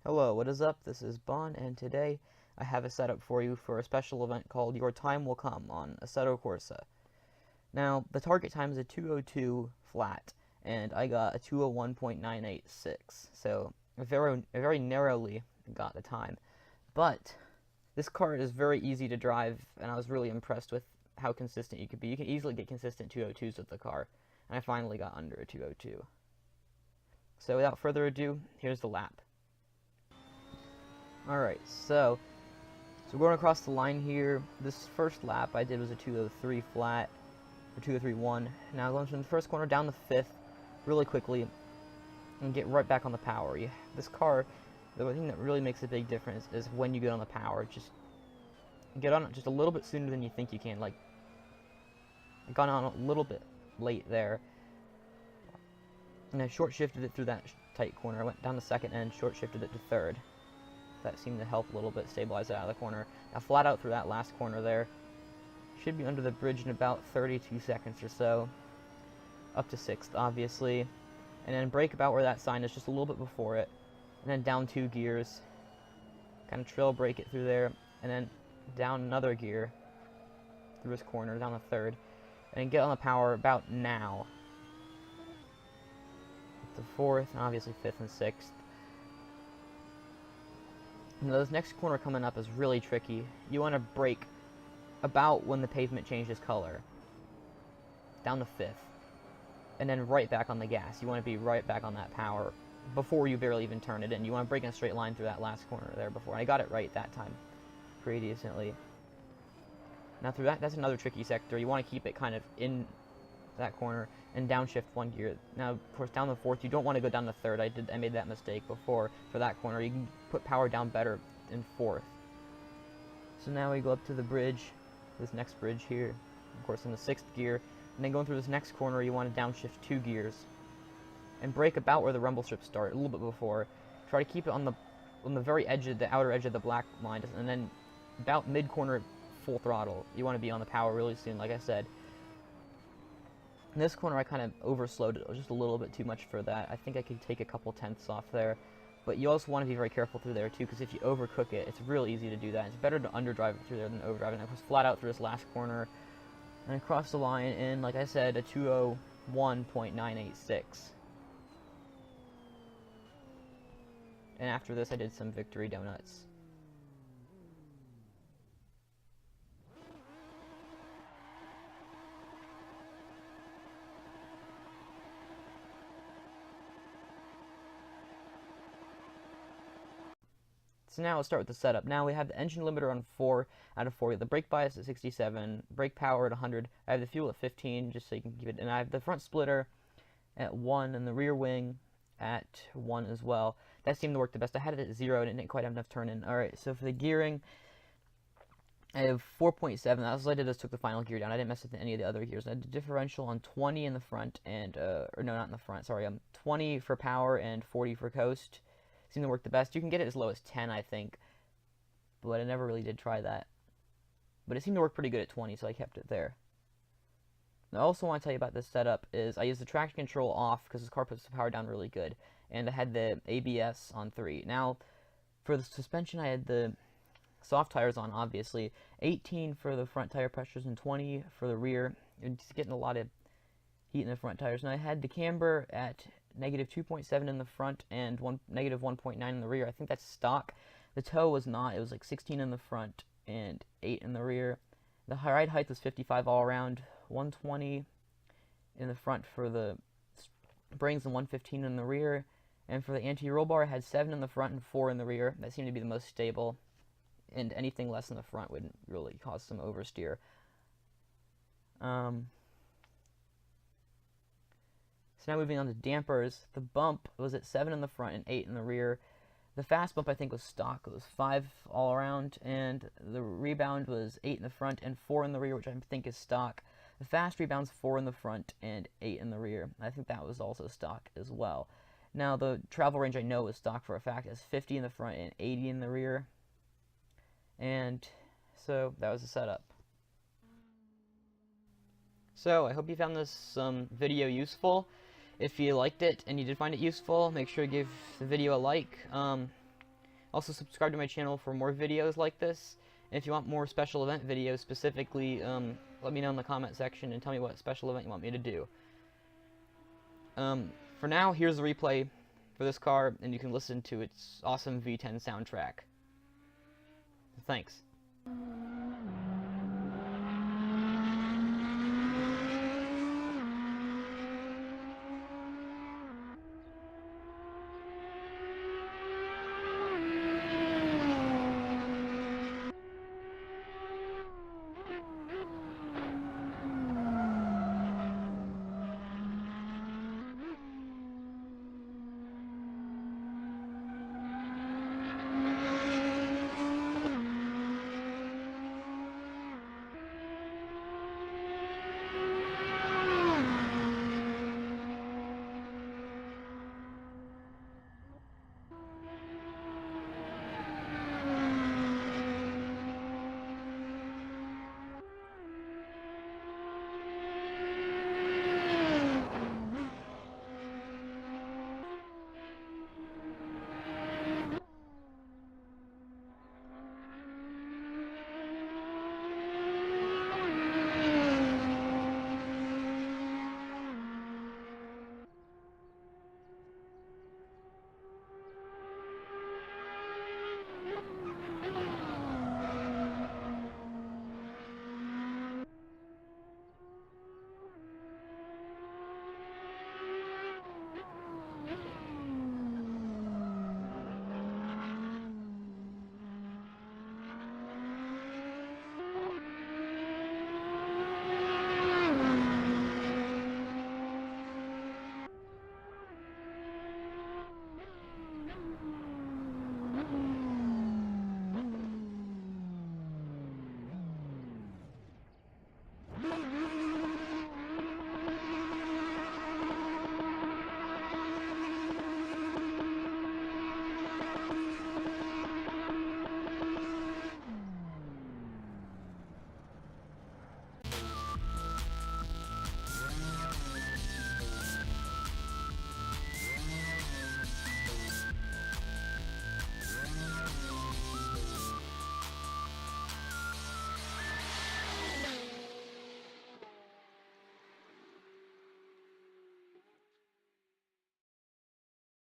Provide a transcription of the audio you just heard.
Hello, what is up? This is Bon, and today I have a setup for you for a special event called Your Time Will Come on Assetto Corsa. Now, the target time is a 2:02 flat, and I got a 2:01.986, so very narrowly got the time. But this car is very easy to drive, and I was really impressed with how consistent you could be. You can easily get consistent 2:02s with the car, and I finally got under a 2:02. So without further ado, here's the lap. Alright, so we're going across the line here. This first lap I did was a 2:03 flat, or 2:03.1. Now going from the first corner down the fifth really quickly and get right back on the power. This car, the thing that really makes a big difference is when you get on the power. Just get on it just a little bit sooner than you think you can. Like, I got on a little bit late there, and I short shifted it through that tight corner. I went down the second and short shifted it to third. That seemed to help a little bit stabilize it out of the corner. Now flat out through that last corner there. Should be under the bridge in about 32 seconds or so. Up to 6th, obviously. And then brake about where that sign is, just a little bit before it. And then down 2 gears. Kind of trail brake it through there. And then down another gear through this corner, down the 3rd. And get on the power about now. Up to 4th, and obviously 5th and 6th. Now, this next corner coming up is really tricky. You want to brake about when the pavement changes color. Down the 5th. And then right back on the gas. You want to be right back on that power before you barely even turn it in. You want to brake in a straight line through that last corner there before. And I got it right that time pretty decently. Now through that's another tricky sector. You want to keep it kind of in that corner and downshift 1 gear. Now, of course, down the 4th, you don't want to go down the 3rd. I made that mistake before for that corner. You can put power down better in 4th. So now we go up to the bridge, this next bridge here, of course, in the 6th gear, and then going through this next corner, you want to downshift 2 gears and brake about where the rumble strips start, a little bit before. Try to keep it on the very edge of the outer edge of the black line, and then about mid corner, full throttle. You want to be on the power really soon, like I said. In this corner, I kind of overslowed it just a little bit too much for that. I think I could take a couple tenths off there. But you also want to be very careful through there, too, because if you overcook it, it's real easy to do that. It's better to underdrive it through there than overdrive it. And I was flat out through this last corner and across the line in, like I said, a 2:01.986. And after this, I did some victory donuts. So now let's start with the setup. Now we have the engine limiter on 4 out of 40, the brake bias at 67, brake power at 100, I have the fuel at 15, just so you can keep it, and I have the front splitter at 1 and the rear wing at 1 as well. That seemed to work the best. I had it at 0 and it didn't quite have enough turn in. Alright, so for the gearing, I have 4.7. That's what I did, just took the final gear down. I didn't mess with any of the other gears. I had the differential on 20 in the front, and, or no, not in the front, sorry, 20 for power and 40 for coast. Seemed to work the best. You can get it as low as 10, I think, but I never really did try that. But it seemed to work pretty good at 20, so I kept it there. Now, I also want to tell you about this setup is I used the traction control off because this car puts the power down really good, and I had the ABS on 3. Now, for the suspension, I had the soft tires on, obviously. 18 for the front tire pressures and 20 for the rear. And just getting a lot of heat in the front tires. And I had the camber at negative 2.7 in the front and negative 1.9 in the rear. I think that's stock. The toe was not. It was like 16 in the front and 8 in the rear. The ride height was 55 all around, 120 in the front for the springs and 115 in the rear. And for the anti-roll bar, I had 7 in the front and 4 in the rear. That seemed to be the most stable. And anything less in the front would really cause some oversteer. So now moving on to dampers, the bump was at 7 in the front and 8 in the rear. The fast bump I think was stock, it was 5 all around, and the rebound was 8 in the front and 4 in the rear, which I think is stock. The fast rebound's 4 in the front and 8 in the rear. I think that was also stock as well. Now the travel range I know is stock for a fact, is 50 in the front and 80 in the rear. And so that was the setup. So I hope you found this video useful. If you liked it and you did find it useful, make sure to give the video a like. Also, subscribe to my channel for more videos like this. And if you want more special event videos specifically, let me know in the comment section and tell me what special event you want me to do. For now, here's the replay for this car, and you can listen to its awesome V10 soundtrack. Thanks.